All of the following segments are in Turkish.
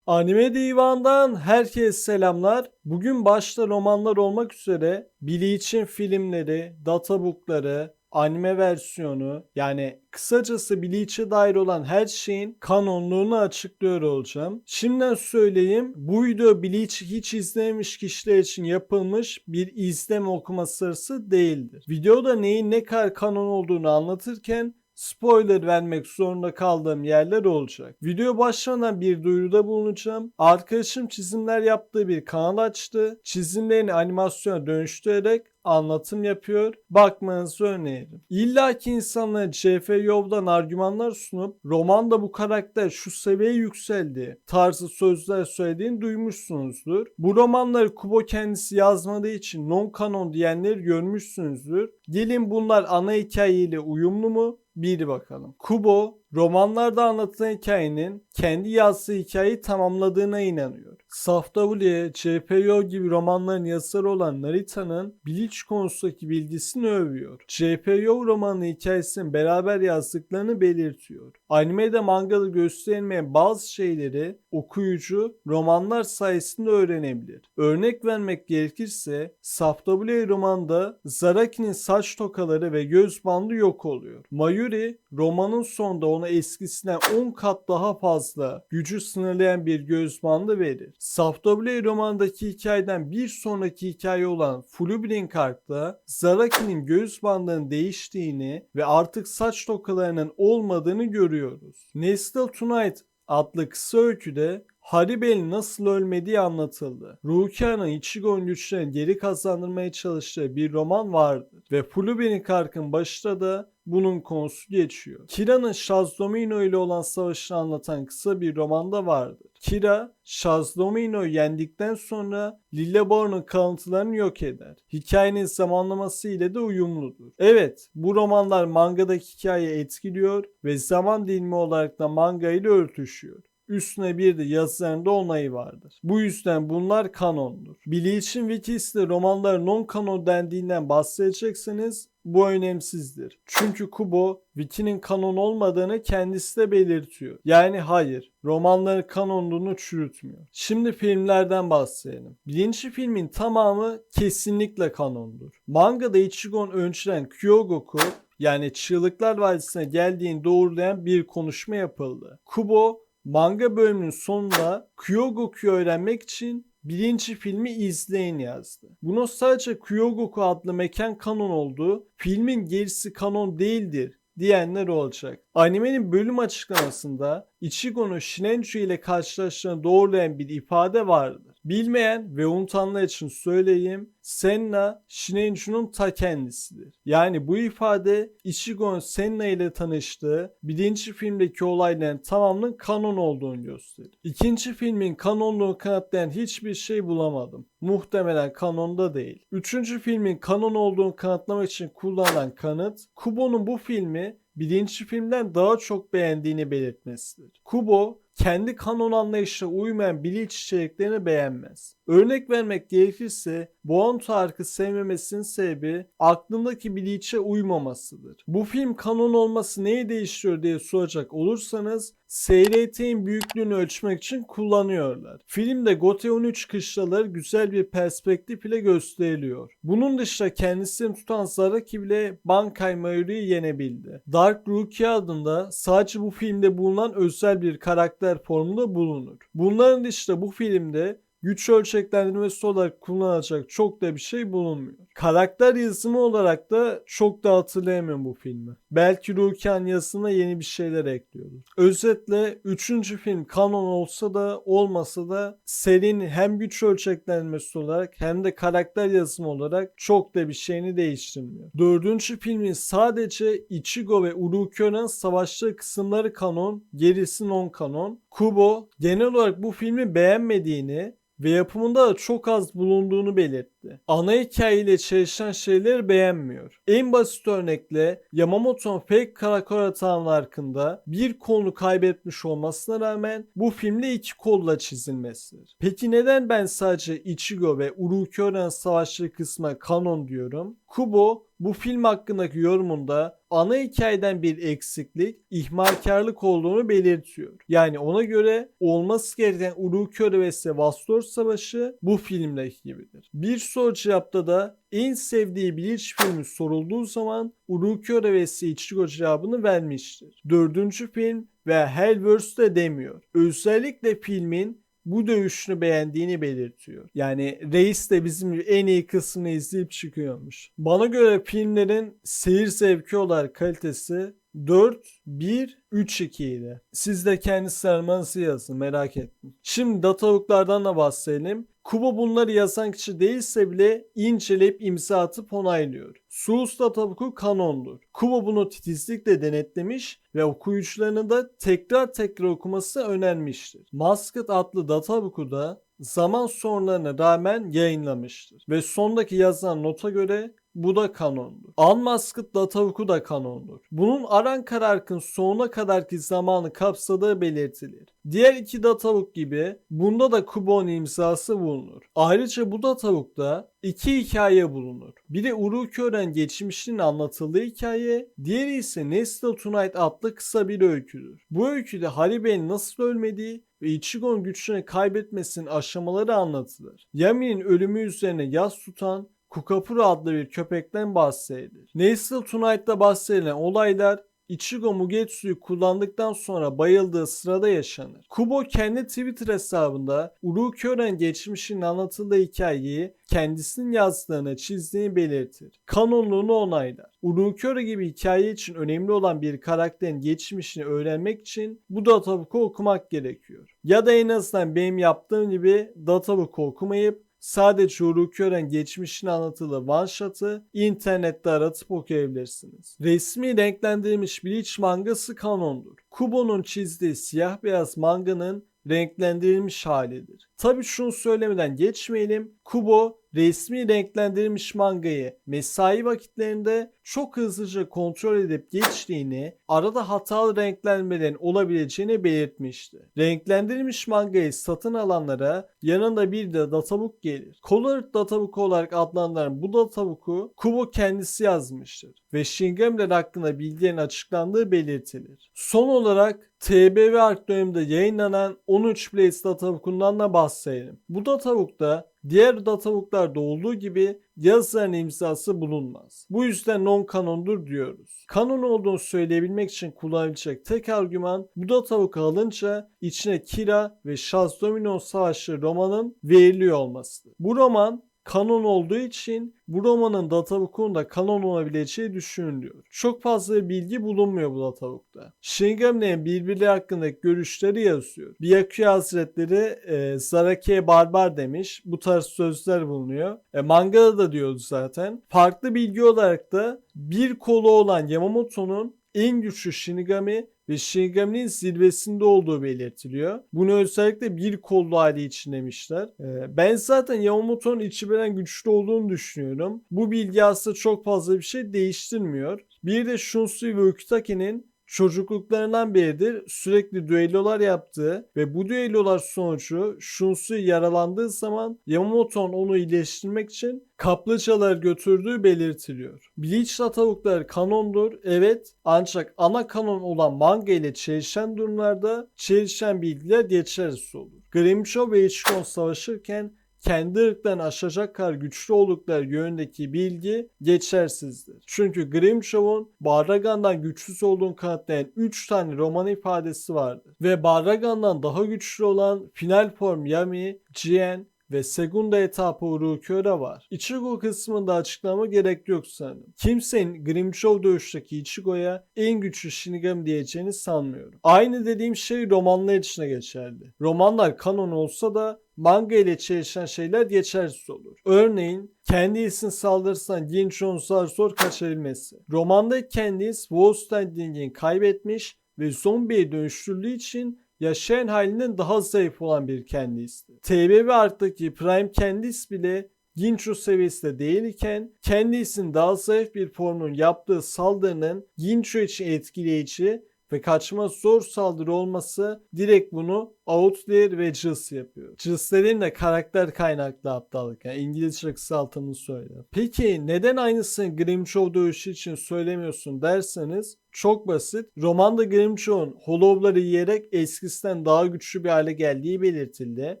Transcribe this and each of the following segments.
Anime Divan'dan herkese selamlar. Bugün başta romanlar olmak üzere Bleach'in filmleri, databookları, anime versiyonu yani kısacası Bleach'e dair olan her şeyin kanonluğunu açıklıyor olacağım. Şimdiden söyleyeyim, bu video Bleach'i hiç izlememiş kişiler için yapılmış bir izleme okuma sırası değildir. Videoda neyin ne kadar kanon olduğunu anlatırken spoiler vermek zorunda kaldığım yerler olacak. Video başlamadan bir duyuruda bulunacağım. Arkadaşım çizimler yaptığı bir kanal açtı. Çizimlerini animasyona dönüştürerek anlatım yapıyor. Bakmanızı öneririm. İlla ki insanlara C.F. Yov'dan argümanlar sunup romanda bu karakter şu seviyeye yükseldi tarzı sözler söylediğini duymuşsunuzdur. Bu romanları Kubo kendisi yazmadığı için non-kanon diyenleri görmüşsünüzdür. Gelin bunlar ana hikayeyle uyumlu mu? Bir bakalım. Kubo romanlarda anlatılan hikayenin kendi yazdığı hikayeyi tamamladığına inanıyor. Saf W, C.P.O. gibi romanların yazarı olan Narita'nın Bleach konusundaki bilgisini övüyor. C.P.O. romanın hikayesini beraber yazdıklarını belirtiyor. Animede mangada gösterilmeyen bazı şeyleri okuyucu romanlar sayesinde öğrenebilir. Örnek vermek gerekirse Saf W romanda Zaraki'nin saç tokaları ve göz bandı yok oluyor. Mayuri romanın sonunda ona eskisinden 10 kat daha fazla gücü sınırlayan bir göz bandı verir. Saf W romandaki hikayeden bir sonraki hikaye olan Fullbring Arc'ta Zaraki'nin göğüs bandının değiştiğini ve artık saç tokalarının olmadığını görüyoruz. Nestle Tonight adlı kısa öyküde Haribel'in nasıl ölmediği anlatıldı. Rukia'nın Ichigo'nun güçlerini geri kazandırmaya çalıştığı bir roman vardır ve Fullbring Arc'ın başında da bunun konusu geçiyor. Kira'nın Shazdomino ile olan savaşını anlatan kısa bir romanda vardır. Kira, Shazdomino'yu yendikten sonra Lilleborg'un kalıntılarını yok eder. Hikayenin zamanlaması ile de uyumludur. Evet, bu romanlar mangadaki hikayeyi etkiliyor ve zaman dilimi olarak da manga ile örtüşüyor. Üstüne bir de yazılarında onayı vardır. Bu yüzden bunlar kanondur. Bleach'in wikisinde romanlar non-kanon dendiğinden bahsedecekseniz bu önemsizdir. Çünkü Kubo Wiki'nin kanon olmadığını kendisi de belirtiyor. Yani hayır, romanların kanonluğunu çürütmüyor. Şimdi filmlerden bahsedelim. Birinci filmin tamamı kesinlikle kanondur. Mangada Ichigo'nun önceden Kyogoku yani Çığlıklar Vadisi'ne geldiğini doğrulayan bir konuşma yapıldı. Kubo manga bölümünün sonunda Kyogoku'yu öğrenmek için birinci filmi izleyin yazdı. Bunu sadece Kyogoku adlı mekan kanon olduğu, filmin gerisi kanon değildir diyenler olacak. Animenin bölüm açıklamasında Ichigo'nun Shinenju ile karşılaştığını doğrulayan bir ifade vardır. Bilmeyen ve unutanlar için söyleyeyim, Senna Shinenju'nun ta kendisidir. Yani bu ifade Ichigo'nun Senna ile tanıştığı birinci filmdeki olayların tamamının kanon olduğunu gösterir. İkinci filmin kanonluğunu kanıtlayan hiçbir şey bulamadım. Muhtemelen kanonda değil. Üçüncü filmin kanon olduğunu kanıtlamak için kullanılan kanıt, Kubo'nun bu filmi birinci filmden daha çok beğendiğini belirtmesidir. Kubo kendi kanon anlayışına uymayan Bleach içeriklerini beğenmez. Örnek vermek gerekirse Boruto Ark'ı sevmemesinin sebebi aklındaki Bleach'e uymamasıdır. Bu film kanon olması neyi değiştiriyor diye soracak olursanız SRT'nin büyüklüğünü ölçmek için kullanıyorlar. Filmde Gote 13 kışlaları güzel bir perspektif ile gösteriliyor. Bunun dışında kendisini tutan Zaraki bile Bankai Mayuri'yi yenebildi. Dark Rukia adında sadece bu filmde bulunan özel bir karakter formunda bulunur. Bunların dışında bu filmde güç ölçeklendirmesi olarak kullanılacak çok da bir şey bulunmuyor. Karakter yazımı olarak da çok da hatırlayamıyorum bu filmi. Belki Rukia'nın yazısına yeni bir şeyler ekliyordur. Özetle 3. film kanon olsa da olmasa da serinin hem güç ölçeklendirmesi olarak hem de karakter yazımı olarak çok da bir şeyini değiştirmiyor. 4. filmin sadece Ichigo ve Urukyo'nun savaştığı kısımları kanon, gerisi non kanon. Kubo genel olarak bu filmi beğenmediğini ve yapımında da çok az bulunduğunu belirtti. etti. Ana hikayeyle çelişen şeyleri beğenmiyor. En basit örnekle Yamamoto'nun Fake Karakura Town hakkında bir kolunu kaybetmiş olmasına rağmen bu filmde iki kolla çizilmesidir. Peki neden ben sadece Ichigo ve Urukyoren savaşları kısmına kanon diyorum? Kubo bu film hakkındaki yorumunda ana hikayeden bir eksiklik, ihmalkarlık olduğunu belirtiyor. Yani ona göre olması gereken Urukyoren ve Sevastor Savaşı bu filmdeki gibidir. Bir soru cevapta da en sevdiği Bleach filmi sorulduğu zaman Urukyoren ve Ichigo cevabını vermiştir. Dördüncü film ve Hellverse demiyor. Özellikle filmin bu dövüşünü beğendiğini belirtiyor. Yani Reis de bizim en iyi kısmını izleyip çıkıyormuş. Bana göre filmlerin seyir zevki olarak kalitesi 4-1-3-2 idi. Siz de kendi sıralamanızı yazın, merak ettim. Şimdi Datavuklardan da bahsedelim. Kubo bunları yazan kişi değilse bile inceleyip imza atıp onaylıyor. Sus Databuku kanondur. Kubo bunu titizlikle denetlemiş ve okuyucularının da tekrar okuması önermiştir. Musket adlı Databuku da zaman sorunlarına rağmen yayınlamıştır. Ve sondaki yazılan nota göre bu da kanondur. Unmasked Databuku da kanondur. Bunun Arrancar Ark'ın sonuna kadarki zamanı kapsadığı belirtilir. Diğer iki Databuk gibi bunda da Kubo'nun imzası bulunur. Ayrıca bu Databuk'ta iki hikaye bulunur. Biri Urukyoren geçmişinin anlatıldığı hikaye, diğeri ise Nestle Tonight adlı kısa bir öyküdür. Bu öyküde Haribe'nin nasıl ölmediği ve Ichigo'nun güçlerini kaybetmesinin aşamaları anlatılır. Yami'nin ölümü üzerine yas tutan Kukapura adlı bir köpekten bahsedilir. Nestle Tonight'ta bahsedilen olaylar Ichigo Mugetsu'yu kullandıktan sonra bayıldığı sırada yaşanır. Kubo kendi Twitter hesabında Urukyoren geçmişinin anlatıldığı hikayeyi kendisinin yazdığını, çizdiğini belirtir. Kanonluğunu onaylar. Urukyoren gibi hikaye için önemli olan bir karakterin geçmişini öğrenmek için bu Databook'u okumak gerekiyor. Ya da en azından benim yaptığım gibi Databook'u okumayıp sadece Urukyoren geçmişini anlatılı one shot'ı internette aratıp okuyabilirsiniz. Resmi renklendirilmiş Bleach mangası kanondur. Kubo'nun çizdiği siyah beyaz manganın renklendirilmiş halidir. Tabi şunu söylemeden geçmeyelim. Kubo resmi renklendirilmiş mangayı mesai vakitlerinde çok hızlıca kontrol edip geçtiğini, arada hatalı renklenmelerin olabileceğini belirtmişti. Renklendirilmiş mangayı satın alanlara yanında bir de databook gelir. Colored Databook olarak adlandırılan bu databook'u Kubo kendisi yazmıştır ve Shinigami'ler hakkında bilgilerin açıklandığı belirtilir. Son olarak TBV Ark döneminde yayınlanan 13 Blaze Databook'undan da bahsedelim. Bu databook'ta diğer databook'larda olduğu gibi yazarın imzası bulunmaz. Bu yüzden non-kanondur diyoruz. Kanon olduğunu söyleyebilmek için kullanılacak tek argüman bu databook'u alınca içine Kira ve Shaz Domino Savaşları romanın veriliyor olmasıdır. Bu roman kanon olduğu için bu romanın databook'un da kanon olabileceği düşünülüyor. Çok fazla bilgi bulunmuyor bu databook'ta. Shinigami'lerin birbirleri hakkındaki görüşleri yazıyor. Byakuya Hazretleri Zarake'ye barbar demiş. Bu tarz sözler bulunuyor. Mangada da diyordu zaten. Farklı bilgi olarak da bir kolu olan Yamamoto'nun en güçlü Shinigami ve Shinigami'nin zirvesinde olduğu belirtiliyor. Bunu özellikle bir kollu hali için demişler. Ben zaten Yamamoto'nun Ichiban güçlü olduğunu düşünüyorum. Bu bilgi aslında çok fazla bir şey değiştirmiyor. Bir de Shunsui ve Ukitaki'nin çocukluklarından beridir sürekli düellolar yaptığı ve bu düellolar sonucu Shunsui yaralandığı zaman Yamamoto'nun onu iyileştirmek için kaplıcalar götürdüğü belirtiliyor. Bleach databookları kanondur, evet, ancak ana kanon olan manga ile çelişen durumlarda çelişen bilgiler geçersiz olur. Grimshaw ve Ichigon savaşırken kendi ırklarını aşacak kadar güçlü oldukları yönündeki bilgi geçersizdir. Çünkü Grimshaw'un Baragan'dan güçsüz olduğunu kanıtlayan 3 tane roman ifadesi vardır. Ve Baragan'dan daha güçlü olan final form Yami, Jien ve Segunda etapı Urukyoren var. Ichigo kısmında açıklama gerek yok sanırım. Kimsenin Grimshaw dövüşteki Ichigo'ya en güçlü Shinigami diyeceğini sanmıyorum. Aynı dediğim şey romanlar için de geçerli. Romanlar kanon olsa da manga ile çelişen şeyler geçersiz olur. Örneğin Candice'in saldırısından Ginchon'un zor kaçabilmesi. Romanda Candice Wolfstanding'i kaybetmiş ve zombiye dönüştürüldüğü için yaşayan halinden daha zayıf olan bir Candice'ti. TBV Ark'taki Prime Candice bile Ginchu seviyesinde değil iken kendisinin daha zayıf bir formunun yaptığı saldırının Ginchu için etkileyici ve kaçması zor saldırı olması direkt bunu Outlier ve Jills yapıyor. Jills'lerin de karakter kaynaklı aptallık. Yani İngilizce kısaltımını söylüyor. Peki neden aynısını Grimjaw dövüşü için söylemiyorsun derseniz çok basit. Romanda Grimjaw'un Hollow'ları yiyerek eskisinden daha güçlü bir hale geldiği belirtildi.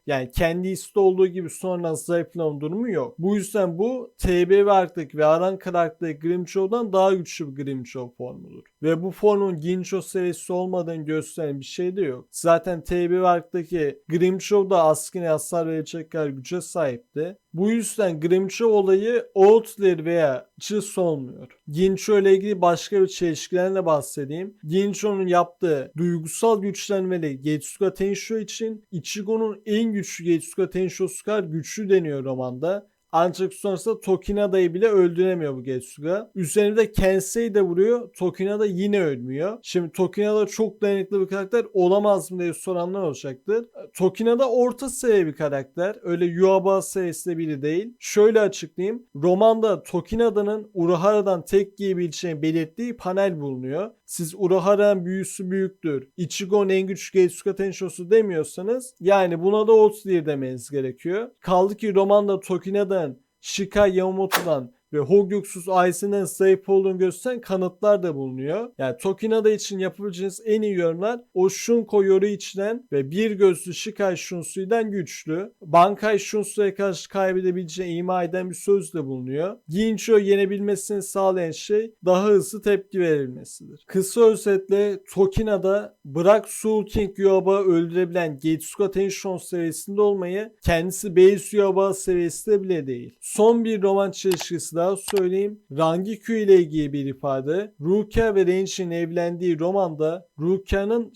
Yani kendi iste olduğu gibi sonradan zayıflama durumu yok. Bu yüzden bu TB ve Ark'taki ve Aran karakteri Grimjaw'dan daha güçlü bir Grimjaw formudur. Ve bu formun Gincho seviyesi olmadığını gösteren bir şey de yok. Zaten TB ve Ark'taki Grimjaw da askine hasar verecek kadar güce sahipti. Bu yüzden Grimjaw olayı Outlier veya Jills olmuyor. Gincho ile ilgili başka bir çelişkiden de bahsedeyim. Gincho'nun yaptığı duygusal güçlenmeli Getsuga Tensho için Ichigo'nun en güçlü Getsuga Tensho'su kadar güçlü deniyor romanda. Ancak sonrasında Tokinada'yı bile öldüremiyor bu Getsuga. Üzerinde Kensei'yi de vuruyor. Tokinada yine ölmüyor. Şimdi Tokinada çok dayanıklı bir karakter olamaz mı diye soranlar olacaktır. Tokinada orta seviye bir karakter. Öyle Yuaba seviyesinde biri değil. Şöyle açıklayayım. Romanda Tokinada'nın Urahara'dan tek giyebileceğini belirttiği panel bulunuyor. Siz Urahara'nın büyüsü büyüktür, Ichigo'nun en güçlü Getsuga Tensho'su demiyorsanız yani buna da Outlier demeniz gerekiyor. Kaldı ki romanda Tokinada'nın Shikai Yamamoto'dan ve Hogyuksuz ailesinden zayıf olduğunu gösteren kanıtlar da bulunuyor. Yani Tokinada için yapabileceğiniz en iyi yorumlar o Shunko Yoriichi'den ve bir gözlü Shikai Shunsui'den güçlü. Bankai Shunsui'ye karşı kaybedebileceğini ima eden bir söz de bulunuyor. Gincho'yu yenebilmesini sağlayan şey daha hızlı tepki verilmesidir. Kısa özetle Tokinada bırak Soul King Yuaba öldürebilen Getsuga Tensho seviyesinde olmayı kendisi Base Yuaba seviyesinde bile değil. Son bir roman çelişkisi daha söyleyeyim. Rangiku ile ilgili bir ifade. Rukia ve Renshin'in evlendiği romanda Rukia'nın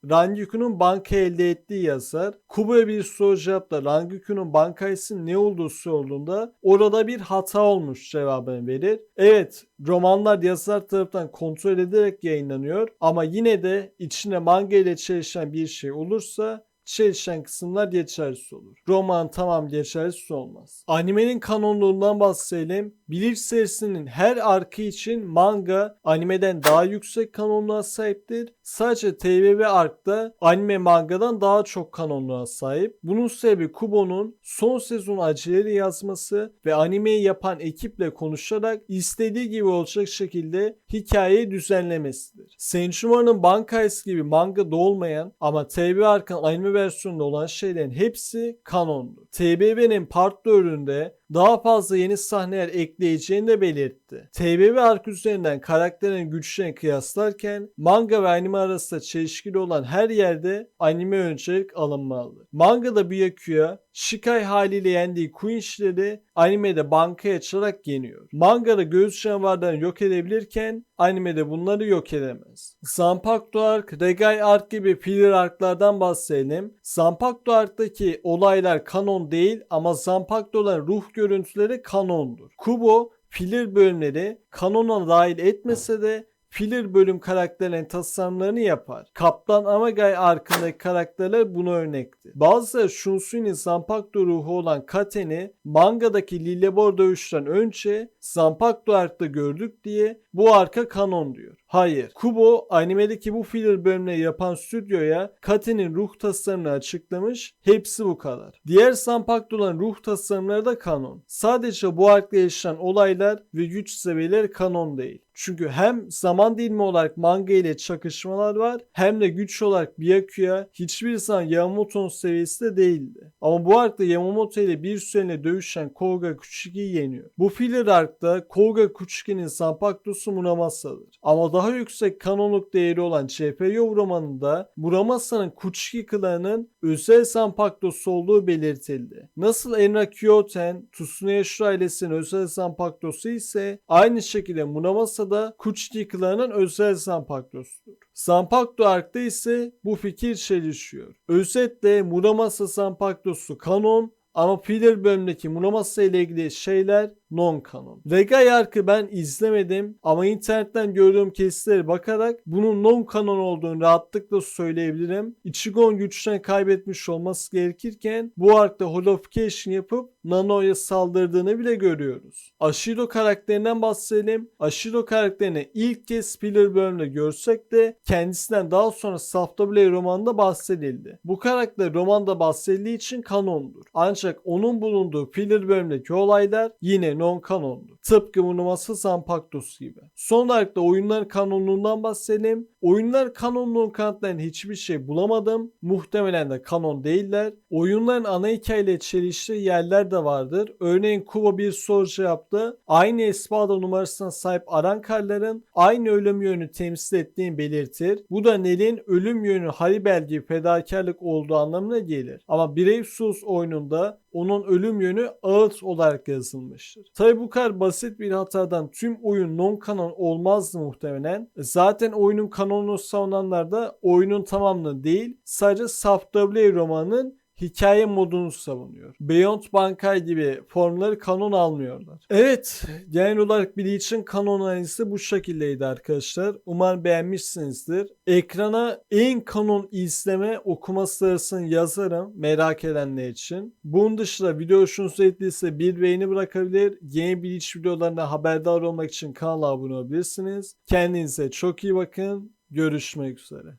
Rangiku'nun banka elde ettiği yazar. Kubo'ya bir soru cevapla Rangiku'nun bankayısının ne olduğu sorulduğunda orada bir hata olmuş cevabını verir. Evet, romanlar yazar tarafından kontrol edilerek yayınlanıyor ama yine de içine manga ile çelişen bir şey olursa çelişen kısımlar geçersiz olur. Roman tamam geçersiz olmaz. Animenin kanonluğundan bahsedelim. Bleach serisinin her arkı için manga animeden daha yüksek kanonluğa sahiptir. Sadece TVB arkta anime mangadan daha çok kanonluğa sahip. Bunun sebebi Kubo'nun son sezon aceleyle yazması ve animeyi yapan ekiple konuşarak istediği gibi olacak şekilde hikayeyi düzenlemesidir. Senchuma'nın Bankais gibi mangada olmayan ama TVB arkın anime versiyonunda olan şeylerin hepsi kanondu. TBB'nin Part 4'ünde daha fazla yeni sahneler ekleyeceğini de belirtti. TBB ark üzerinden karakterin güçlerini kıyaslarken manga ve anime arasında çelişkili olan her yerde anime öncelik alınmalıdır. Mangada Byakuya Shikai haliyle yendiği Quinch'leri animede bankaya açarak yeniyor. Mangada göğüs canavarlarını yok edebilirken animede bunları yok edemez. Zanpakuto Ark, Regai Ark gibi filler arklardan bahsedelim. Zanpakuto Ark'taki olaylar kanon değil ama Zanpakuto'ların ruh görüntüleri kanondur. Kubo filler bölümleri kanona dahil etmese de filler bölüm karakterlerin tasarımlarını yapar. Kaptan Amagai arkındaki karakterler buna örnekti. Bazıları Shunsui'nin Zanpakuto ruhu olan Katen'i mangadaki Lillebor dövüşten önce Zanpakuto arkta gördük diye bu arka kanon diyor. Hayır. Kubo animedeki bu filler bölümleri yapan stüdyoya Katen'in ruh tasarımını açıklamış. Hepsi bu kadar. Diğer Zanpakuto'ların ruh tasarımları da kanon. Sadece bu arkta yaşanan olaylar ve güç seviyeleri kanon değil. Çünkü hem zaman dilimi olarak manga ile çakışmalar var hem de güç olarak Byakuya hiçbir zaman Yamamoto'nun seviyesinde değildi. Ama bu arkta Yamamoto ile bir süreliğine dövüşen Koga Kuchiki'yi yeniyor. Bu filler arkta Koga Kuchiki'nin Zanpakuto'su Muramasa'dır. Ama daha yüksek kanonluk değeri olan CPO romanında Muramasa'nın Kuchiki klanının özel Zanpakuto'su olduğu belirtildi. Nasıl Enra Kyoten, Tsunoyashiro ailesinin özel Zanpakuto'su ise aynı şekilde Muramasa da Kuchiki klanının özel Zanpakuto'sudur. Zanpakuto Ark'ta ise bu fikir çelişiyor. Özetle Muramasa Zanpakuto'su kanon ama filler bölümündeki Muramasa ile ilgili şeyler non-kanon. Regai Ark'ı ben izlemedim ama internetten gördüğüm kesitlere bakarak bunun non-kanon olduğunu rahatlıkla söyleyebilirim. Ichigo'nun güçten kaybetmiş olması gerekirken bu arkta holification yapıp Nano'ya saldırdığını bile görüyoruz. Ashiro karakterinden bahsedelim. Ashiro karakterini ilk kez Spiller bölümünde görsek de kendisinden daha sonra Safta Blade romanında bahsedildi. Bu karakter romanda bahsedildiği için kanondur. Ancak onun bulunduğu filler bölümündeki olaylar yine non-kanondur. Tıpkı Munomasa Zanpakuto gibi. Son olarak da oyunların kanonluğundan bahsedelim. Oyunlar kanonluğun kanıtlayan hiçbir şey bulamadım. Muhtemelen de kanon değiller. Oyunların ana hikayeyle çeliştiği yerler de vardır. Örneğin Kubo bir soru cevapta aynı Espada numarasına sahip Arankarların aynı ölüm yönü temsil ettiğini belirtir. Bu da Nell'in ölüm yönü Haribel gibi fedakarlık olduğu anlamına gelir. Ama Brave Souls oyununda onun ölüm yönü ağıt olarak yazılmıştır. Tabi bu kadar basit bir hatadan tüm oyun non-kanon olmazdı muhtemelen. Zaten oyunun kanonunu savunanlar da oyunun tamamını değil, sadece Safta Blade romanının hikaye modunu savunuyor. Beyond Bankai gibi formları kanon almıyorlar. Evet, genel olarak Bleach'in kanon analizi bu şekildeydi arkadaşlar. Umarım beğenmişsinizdir. Ekrana en kanon izleme okuma sırasını yazarım merak edenler için. Bunun dışında video hoşunuza gittiyse bir beğeni bırakabilir. Yeni Bleach videolarına haberdar olmak için kanala abone olabilirsiniz. Kendinize çok iyi bakın. Görüşmek üzere.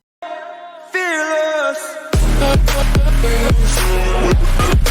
Fearless.